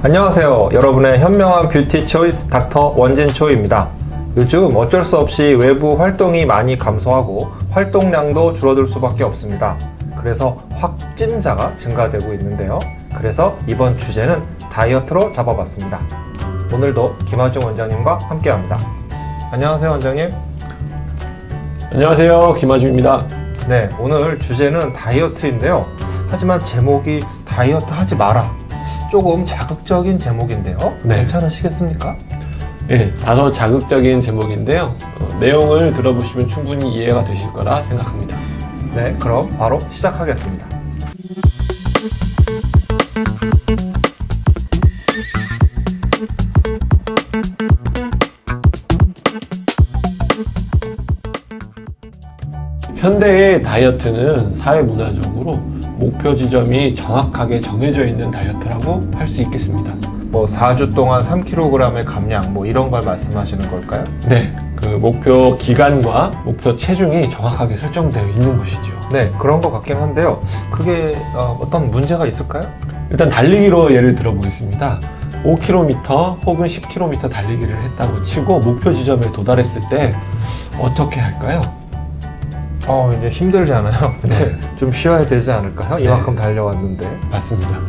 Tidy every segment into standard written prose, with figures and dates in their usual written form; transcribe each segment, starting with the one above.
안녕하세요. 여러분의 현명한 뷰티 초이스 닥터 원진초입니다. 요즘 어쩔 수 없이 외부 활동이 많이 감소하고 활동량도 줄어들 수밖에 없습니다. 그래서 확진자가 증가되고 있는데요. 그래서 이번 주제는 다이어트로 잡아봤습니다. 오늘도 김하중 원장님과 함께합니다. 안녕하세요, 원장님. 안녕하세요, 김하중입니다. 네, 오늘 주제는 다이어트인데요. 하지만 제목이 다이어트 하지 마라. 조금 자극적인 제목인데요. 네. 괜찮으시겠습니까? 네, 다소 자극적인 제목인데요. 내용을 들어보시면 충분히 이해가 되실 거라 생각합니다. 네, 그럼 바로 시작하겠습니다. 현대의 다이어트는 사회문화적으로 목표 지점이 정확하게 정해져 있는 다이어트라고 할 수 있겠습니다. 4주 동안 3kg의 감량 이런 걸 말씀하시는 걸까요? 네, 그 목표 기간과 목표 체중이 정확하게 설정되어 있는 것이죠. 네, 그런 것 같긴 한데요. 그게 어떤 문제가 있을까요? 일단 달리기로 예를 들어보겠습니다. 5km 혹은 10km 달리기를 했다고 치고 목표 지점에 도달했을 때 어떻게 할까요? 이제 힘들잖아요. 이제 네. 좀 쉬어야 되지 않을까요? 이만큼 달려왔는데. 맞습니다.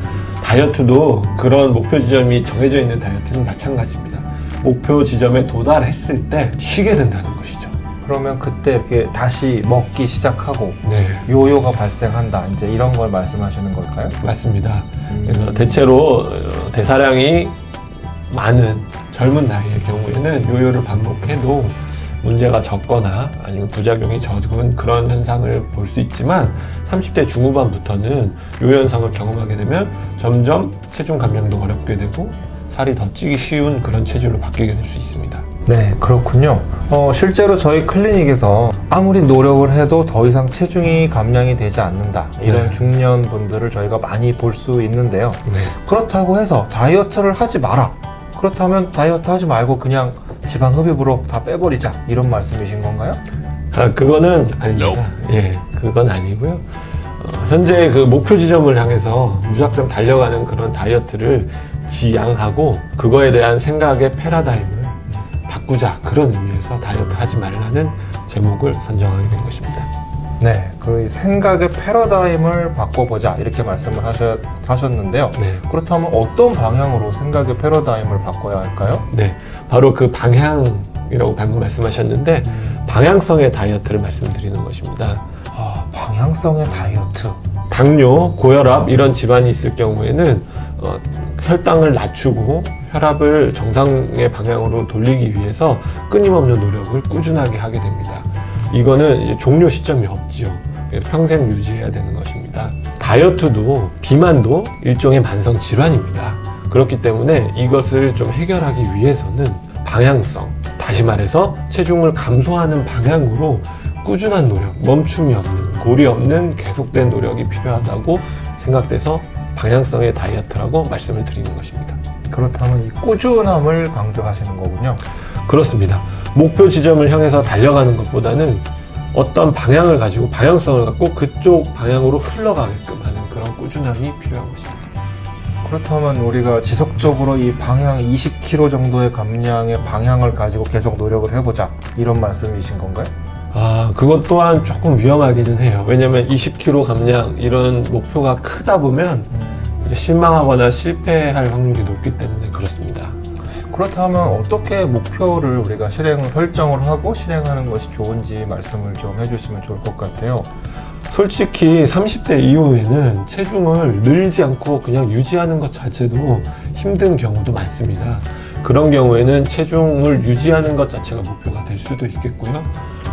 다이어트도 그런 목표 지점이 정해져 있는 다이어트는 마찬가지입니다. 목표 지점에 도달했을 때 쉬게 된다는 것이죠. 그러면 그때 이렇게 다시 먹기 시작하고 네, 요요가 발생한다. 이제 이런 걸 말씀하시는 걸까요? 맞습니다. 그래서 대체로 대사량이 많은 젊은 나이의 경우에는 요요를 반복해도 문제가 적거나 아니면 부작용이 적은 그런 현상을 볼 수 있지만 30대 중후반부터는 요 현상을 경험하게 되면 점점 체중 감량도 어렵게 되고 살이 더 찌기 쉬운 그런 체질로 바뀌게 될 수 있습니다. 네, 그렇군요. 실제로 저희 클리닉에서 아무리 노력을 해도 더 이상 체중이 감량이 되지 않는다. 이런 네. 중년 분들을 저희가 많이 볼 수 있는데요. 네. 그렇다고 해서 다이어트를 하지 마라. 그렇다면 다이어트 하지 말고 그냥 지방 흡입으로 다 빼버리자. 이런 말씀이신 건가요? 그거는 아닙니다. 예, 그건 아니고요. 현재 그 목표 지점을 향해서 무작정 달려가는 그런 다이어트를 지양하고 그거에 대한 생각의 패러다임을 바꾸자, 그런 의미에서 다이어트 하지 말라는 제목을 선정하게 된 것입니다. 네, 그 생각의 패러다임을 바꿔보자 이렇게 말씀을 하셨는데요. 네. 그렇다면 어떤 방향으로 생각의 패러다임을 바꿔야 할까요? 네, 바로 그 방향이라고 방금 말씀하셨는데 방향성의 다이어트를 말씀드리는 것입니다. 방향성의 다이어트. 당뇨, 고혈압 이런 질환이 있을 경우에는 혈당을 낮추고 혈압을 정상의 방향으로 돌리기 위해서 끊임없는 노력을 꾸준하게 하게 됩니다. 이거는 이제 종료 시점이 없지요. 그래서 평생 유지해야 되는 것입니다. 다이어트도 비만도 일종의 만성 질환입니다. 그렇기 때문에 이것을 좀 해결하기 위해서는 방향성, 다시 말해서 체중을 감소하는 방향으로 꾸준한 노력, 멈춤이 없는, 고리 없는 계속된 노력이 필요하다고 생각돼서 방향성의 다이어트라고 말씀을 드리는 것입니다. 그렇다면 이 꾸준함을 강조하시는 거군요. 그렇습니다. 목표 지점을 향해서 달려가는 것보다는 어떤 방향을 가지고 방향성을 갖고 그쪽 방향으로 흘러가게끔 하는 그런 꾸준함이 필요한 것입니다. 그렇다면 우리가 지속적으로 이 방향 20kg 정도의 감량의 방향을 가지고 계속 노력을 해보자 이런 말씀이신 건가요? 그것 또한 조금 위험하기는 해요. 왜냐하면 20kg 감량 이런 목표가 크다 보면 이제 실망하거나 실패할 확률이 높기 때문에 그렇습니다. 그렇다면 어떻게 목표를 우리가 설정을 하고 실행하는 것이 좋은지 말씀을 좀 해주시면 좋을 것 같아요. 솔직히 30대 이후에는 체중을 늘지 않고 그냥 유지하는 것 자체도 힘든 경우도 많습니다. 그런 경우에는 체중을 유지하는 것 자체가 목표가 될 수도 있겠고요.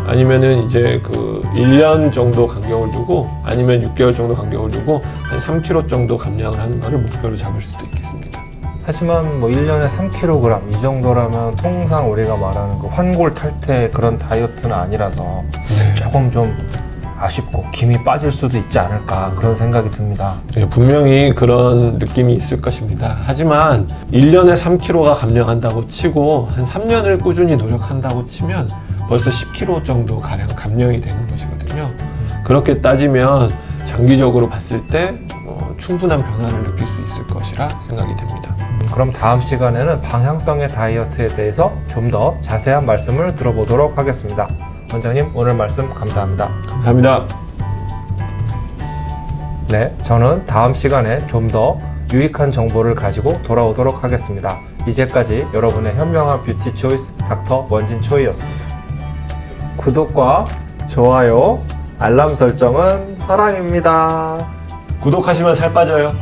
아니면은 이제 그 1년 정도 간격을 두고 아니면 6개월 정도 간격을 두고 한 3kg 정도 감량을 하는 것을 목표로 잡을 수도 있겠습니다. 하지만 1년에 3kg 이 정도라면 통상 우리가 말하는 그 환골 탈태 그런 다이어트는 아니라서 네. 조금 좀 아쉽고 김이 빠질 수도 있지 않을까 그런 생각이 듭니다. 네, 분명히 그런 느낌이 있을 것입니다. 하지만 1년에 3kg가 감량한다고 치고 한 3년을 꾸준히 노력한다고 치면 벌써 10kg 정도 가량 감량이 되는 것이거든요. 그렇게 따지면 장기적으로 봤을 때 충분한 변화를 느낄 수 있을 것이라 생각이 됩니다. 그럼 다음 시간에는 방향성의 다이어트에 대해서 좀 더 자세한 말씀을 들어보도록 하겠습니다. 원장님, 오늘 말씀 감사합니다. 감사합니다. 네, 저는 다음 시간에 좀 더 유익한 정보를 가지고 돌아오도록 하겠습니다. 이제까지 여러분의 현명한 뷰티 초이스 닥터 원진 초이였습니다. 구독과 좋아요, 알람 설정은 사랑입니다. 구독하시면 살 빠져요.